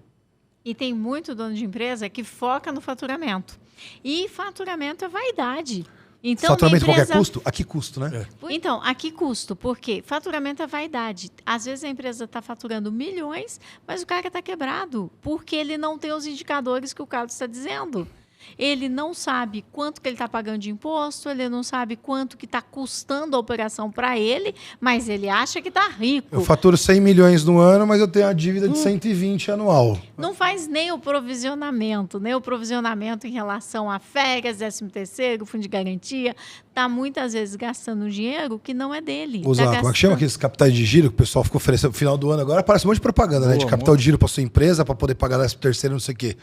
Speaker 1: E tem muito dono de empresa que foca no faturamento. E faturamento é vaidade. Então,
Speaker 3: faturamento a qualquer custo? A que custo, né?
Speaker 1: Então, a que custo? Porque faturamento é vaidade. Às vezes a empresa está faturando milhões, mas o cara está quebrado, porque ele não tem os indicadores que o Carlos está dizendo. Ele não sabe quanto que ele está pagando de imposto, ele não sabe quanto que está custando a operação para ele, mas ele acha que está rico.
Speaker 3: Eu faturo 100 milhões no ano, mas eu tenho a dívida de 120 anual.
Speaker 1: Não faz nem o provisionamento em relação a férias, 13º, fundo de garantia. Está muitas vezes gastando dinheiro que não é dele.
Speaker 3: Como é que chama aqueles capitais de giro que o pessoal ficou oferecendo no final do ano? Agora parece um monte de propaganda, né? De capital de giro para sua empresa, para poder pagar 13º, não sei o quê.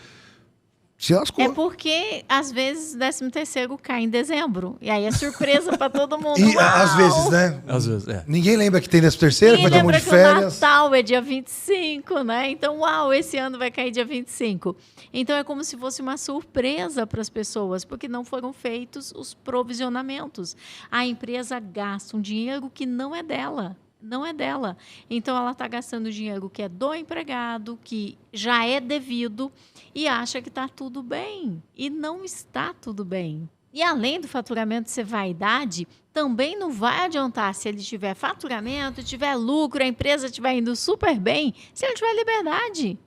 Speaker 1: É porque, às vezes, 13º cai em dezembro. E aí é surpresa para todo mundo.
Speaker 3: E às vezes, né?
Speaker 2: Às vezes,
Speaker 3: Ninguém lembra que tem 13º, vai ter um monte de férias.
Speaker 1: O Natal é dia 25, né? Então, esse ano vai cair dia 25. Então, é como se fosse uma surpresa para as pessoas, porque não foram feitos os provisionamentos. A empresa gasta um dinheiro que não é dela. Não é dela. Então, ela está gastando dinheiro que é do empregado, que já é devido, e acha que está tudo bem. E não está tudo bem. E além do faturamento ser vaidade, também não vai adiantar se ele tiver faturamento, tiver lucro, a empresa estiver indo super bem, se ele tiver liberdade.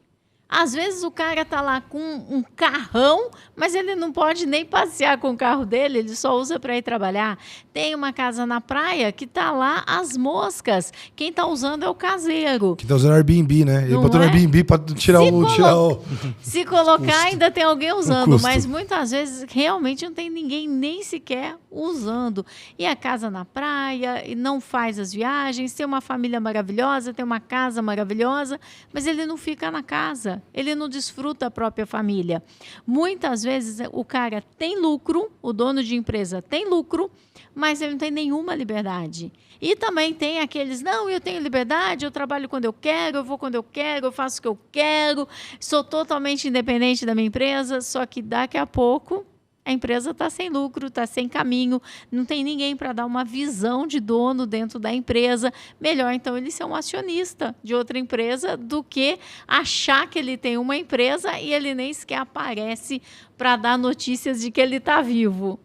Speaker 1: Às vezes o cara está lá com um carrão, mas ele não pode nem passear com o carro dele, ele só usa para ir trabalhar. Tem uma casa na praia que está lá as moscas. Quem está usando é o caseiro.
Speaker 3: Que está usando Airbnb, né? Ele botou no Airbnb para tirar o...
Speaker 1: Se colocar, ainda tem alguém usando, mas muitas vezes realmente não tem ninguém nem sequer usando. E a casa na praia, e não faz as viagens, tem uma família maravilhosa, tem uma casa maravilhosa, mas ele não fica na casa. Ele não desfruta a própria família. Muitas vezes o cara tem lucro, o dono de empresa tem lucro, mas ele não tem nenhuma liberdade. E também tem aqueles, não, eu tenho liberdade, eu trabalho quando eu quero, eu vou quando eu quero, eu faço o que eu quero, sou totalmente independente da minha empresa, só que daqui a pouco a empresa está sem lucro, está sem caminho, não tem ninguém para dar uma visão de dono dentro da empresa. Melhor, então, ele ser um acionista de outra empresa do que achar que ele tem uma empresa e ele nem sequer aparece para dar notícias de que ele está vivo.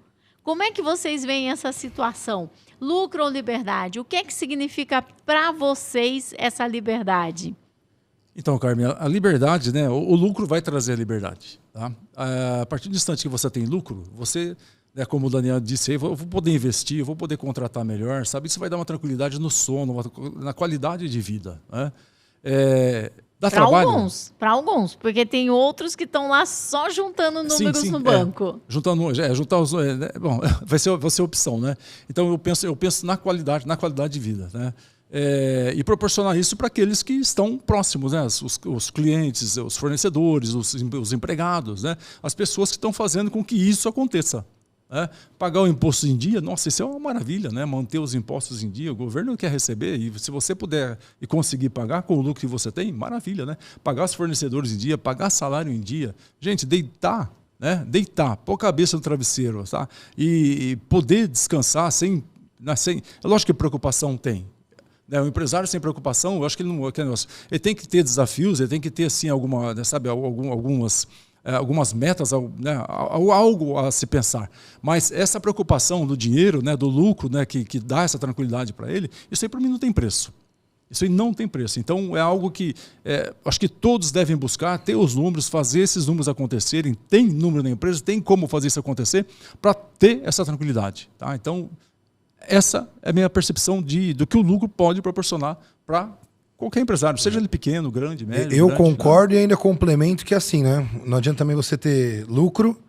Speaker 1: Como é que vocês veem essa situação? Lucro ou liberdade? O que é que significa para vocês essa liberdade?
Speaker 2: Então, Carmen, a liberdade, né? O lucro vai trazer a liberdade. Tá? A partir do instante que você tem lucro, você, né, como o Daniel disse, eu vou poder investir, eu vou poder contratar melhor, sabe? Isso vai dar uma tranquilidade no sono, na qualidade de vida. Né? Dá trabalho?
Speaker 1: Para alguns, porque tem outros que estão lá só juntando números no banco.
Speaker 2: Juntar os... bom, vai ser opção, né? Então, eu penso na qualidade de vida, né? E proporcionar isso para aqueles que estão próximos, né? Os clientes, os fornecedores, os empregados, né? As pessoas que estão fazendo com que isso aconteça. Né? Pagar o imposto em dia, nossa, isso é uma maravilha, né? Manter os impostos em dia, o governo quer receber, e se você puder e conseguir pagar com o lucro que você tem, maravilha, né? Pagar os fornecedores em dia, pagar salário em dia. Gente, deitar, né? Pôr a cabeça no travesseiro, tá? E poder descansar sem... Lógico que preocupação tem. O empresário sem preocupação, eu acho que ele tem que ter desafios, ele tem que ter assim, algumas metas, né, algo a se pensar. Mas essa preocupação do dinheiro, né, do lucro, né, que dá essa tranquilidade para ele, isso aí para mim não tem preço. Isso aí não tem preço. Então é algo que acho que todos devem buscar, ter os números, fazer esses números acontecerem. Tem número na empresa, tem como fazer isso acontecer para ter essa tranquilidade. Tá? Então, essa é a minha percepção do que o lucro pode proporcionar para qualquer empresário, seja ele pequeno, grande, médio.
Speaker 3: Eu concordo, né? E ainda complemento que é assim, né? Não adianta também você ter lucro,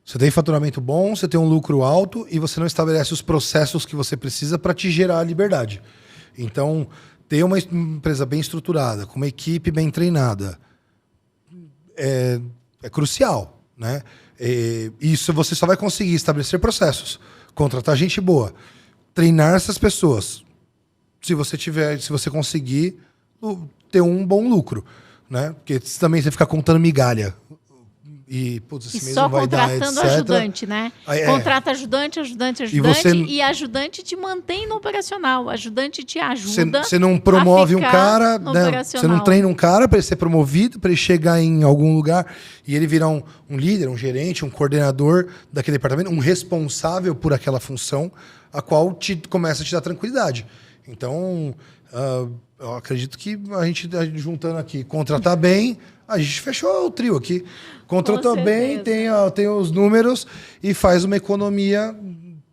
Speaker 3: você tem faturamento bom, você tem um lucro alto e você não estabelece os processos que você precisa para te gerar a liberdade. Então, ter uma empresa bem estruturada, com uma equipe bem treinada, é crucial, né? Isso você só vai conseguir estabelecer processos, contratar gente boa, treinar essas pessoas. Se você conseguir ter um bom lucro, né? Porque também você fica contando migalha. E mês
Speaker 1: só
Speaker 3: não vai dar,
Speaker 1: contratando
Speaker 3: etc.
Speaker 1: ajudante, né? Contrata ajudante, e ajudante te mantém no operacional. Ajudante te ajuda.
Speaker 3: Você não promove um cara, né? Você não treina um cara para ele ser promovido, para ele chegar em algum lugar e ele virar um líder, um gerente, um coordenador daquele departamento, um responsável por aquela função, a qual começa a te dar tranquilidade. Então, eu acredito que a gente juntando aqui, contratar bem, a gente fechou o trio aqui. Contratou bem, tem os números e faz uma economia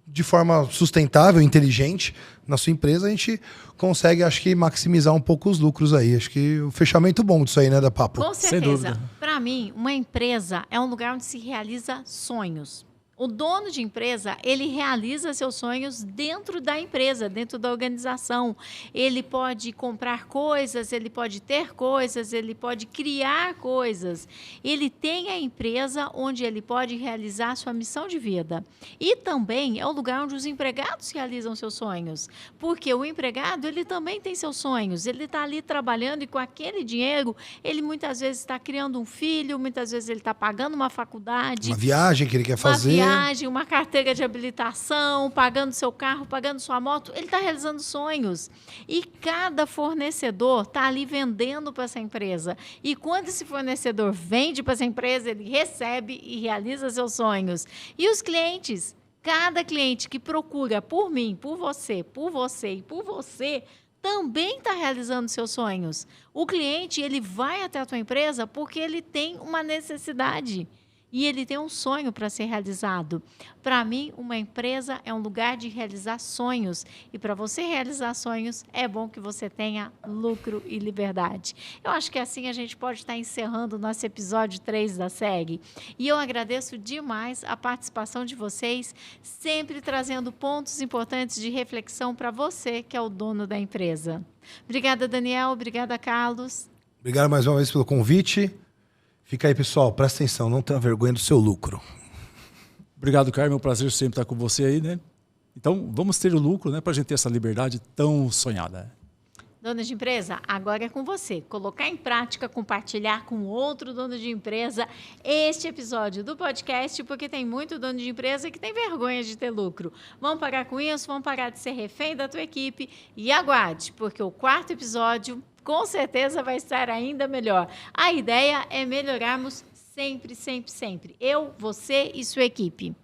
Speaker 3: de forma sustentável, inteligente na sua empresa. A gente consegue, acho que, maximizar um pouco os lucros aí. Acho que o fechamento bom disso aí, né, da Papo?
Speaker 1: Com certeza. Para mim, uma empresa é um lugar onde se realiza sonhos. O dono de empresa, ele realiza seus sonhos dentro da empresa, dentro da organização. Ele pode comprar coisas, ele pode ter coisas, ele pode criar coisas. Ele tem a empresa onde ele pode realizar sua missão de vida. E também é o lugar onde os empregados realizam seus sonhos. Porque o empregado, ele também tem seus sonhos. Ele está ali trabalhando e com aquele dinheiro, ele muitas vezes está criando um filho, muitas vezes ele está pagando uma faculdade.
Speaker 3: Uma viagem que ele quer fazer.
Speaker 1: Uma carteira de habilitação, pagando seu carro, pagando sua moto, ele está realizando sonhos. E cada fornecedor está ali vendendo para essa empresa. E quando esse fornecedor vende para essa empresa, ele recebe e realiza seus sonhos. E os clientes, cada cliente que procura por mim, por você e por você, também está realizando seus sonhos. O cliente, ele vai até a tua empresa porque ele tem uma necessidade. E ele tem um sonho para ser realizado. Para mim, uma empresa é um lugar de realizar sonhos. E para você realizar sonhos, é bom que você tenha lucro e liberdade. Eu acho que assim a gente pode estar encerrando o nosso episódio 3 da série. E eu agradeço demais a participação de vocês, sempre trazendo pontos importantes de reflexão para você, que é o dono da empresa. Obrigada, Daniel. Obrigada, Carlos.
Speaker 3: Obrigado mais uma vez pelo convite. Fica aí, pessoal, presta atenção, não tenha vergonha do seu lucro.
Speaker 2: Obrigado, Carmen, é um prazer sempre estar com você aí, né? Então, vamos ter o lucro, né, para a gente ter essa liberdade tão sonhada.
Speaker 1: Dona de empresa, agora é com você. Colocar em prática, compartilhar com outro dono de empresa este episódio do podcast, porque tem muito dono de empresa que tem vergonha de ter lucro. Vamos parar com isso, vamos parar de ser refém da tua equipe e aguarde, porque o 4º episódio com certeza vai estar ainda melhor. A ideia é melhorarmos sempre, sempre, sempre. Eu, você e sua equipe.